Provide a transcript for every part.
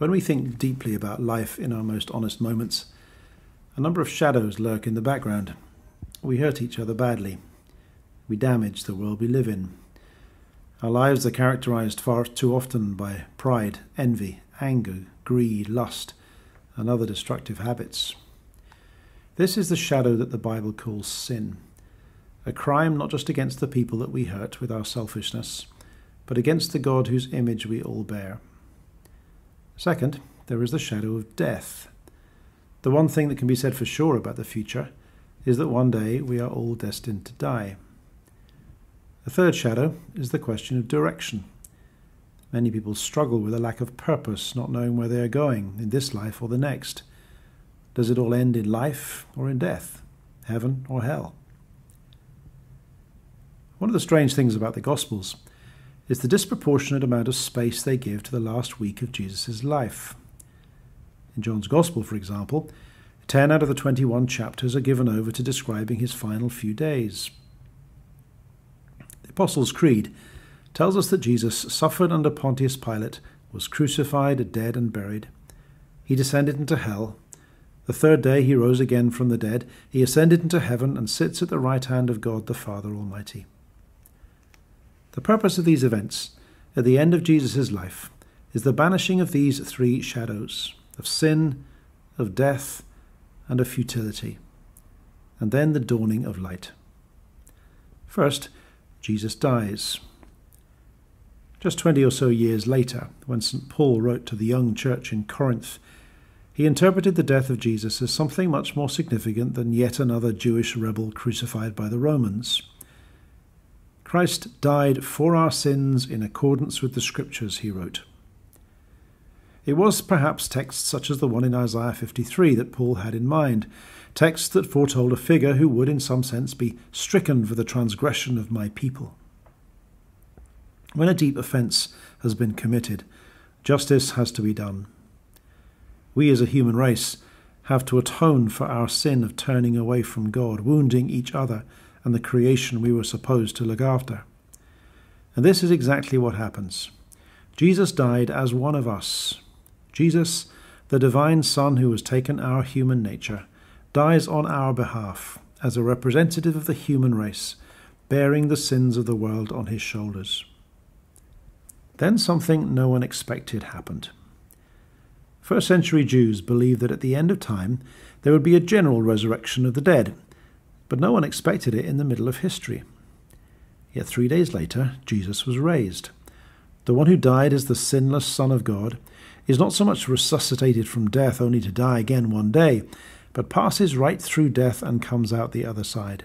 When we think deeply about life in our most honest moments, a number of shadows lurk in the background. We hurt each other badly. We damage the world we live in. Our lives are characterized far too often by pride, envy, anger, greed, lust, and other destructive habits. This is the shadow that the Bible calls sin, a crime not just against the people that we hurt with our selfishness, but against the God whose image we all bear. Second, there is the shadow of death. The one thing that can be said for sure about the future is that one day we are all destined to die. The third shadow is the question of direction. Many people struggle with a lack of purpose, not knowing where they are going in this life or the next. Does it all end in life or in death, heaven or hell? One of the strange things about the Gospels is the disproportionate amount of space they give to the last week of Jesus' life. In John's Gospel, for example, 10 out of the 21 chapters are given over to describing his final few days. The Apostles' Creed tells us that Jesus suffered under Pontius Pilate, was crucified, dead and buried. He descended into hell. The third day he rose again from the dead. He ascended into heaven and sits at the right hand of God the Father Almighty. The purpose of these events, at the end of Jesus' life, is the banishing of these three shadows, of sin, of death, and of futility, and then the dawning of light. First, Jesus dies. Just 20 or so years later, when St. Paul wrote to the young church in Corinth, he interpreted the death of Jesus as something much more significant than yet another Jewish rebel crucified by the Romans. Christ died for our sins in accordance with the Scriptures, he wrote. It was perhaps texts such as the one in Isaiah 53 that Paul had in mind, texts that foretold a figure who would in some sense be stricken for the transgression of my people. When a deep offence has been committed, justice has to be done. We as a human race have to atone for our sin of turning away from God, wounding each other and the creation we were supposed to look after. And this is exactly what happens. Jesus died as one of us. Jesus, the divine Son who has taken our human nature, dies on our behalf as a representative of the human race, bearing the sins of the world on his shoulders. Then something no one expected happened. First-century Jews believed that at the end of time there would be a general resurrection of the dead, but no one expected it in the middle of history. Yet 3 days later, Jesus was raised. The one who died as the sinless Son of God is not so much resuscitated from death only to die again one day, but passes right through death and comes out the other side.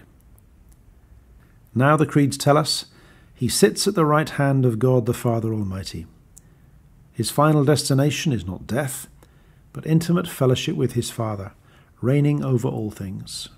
Now the creeds tell us he sits at the right hand of God the Father Almighty. His final destination is not death, but intimate fellowship with his Father, reigning over all things.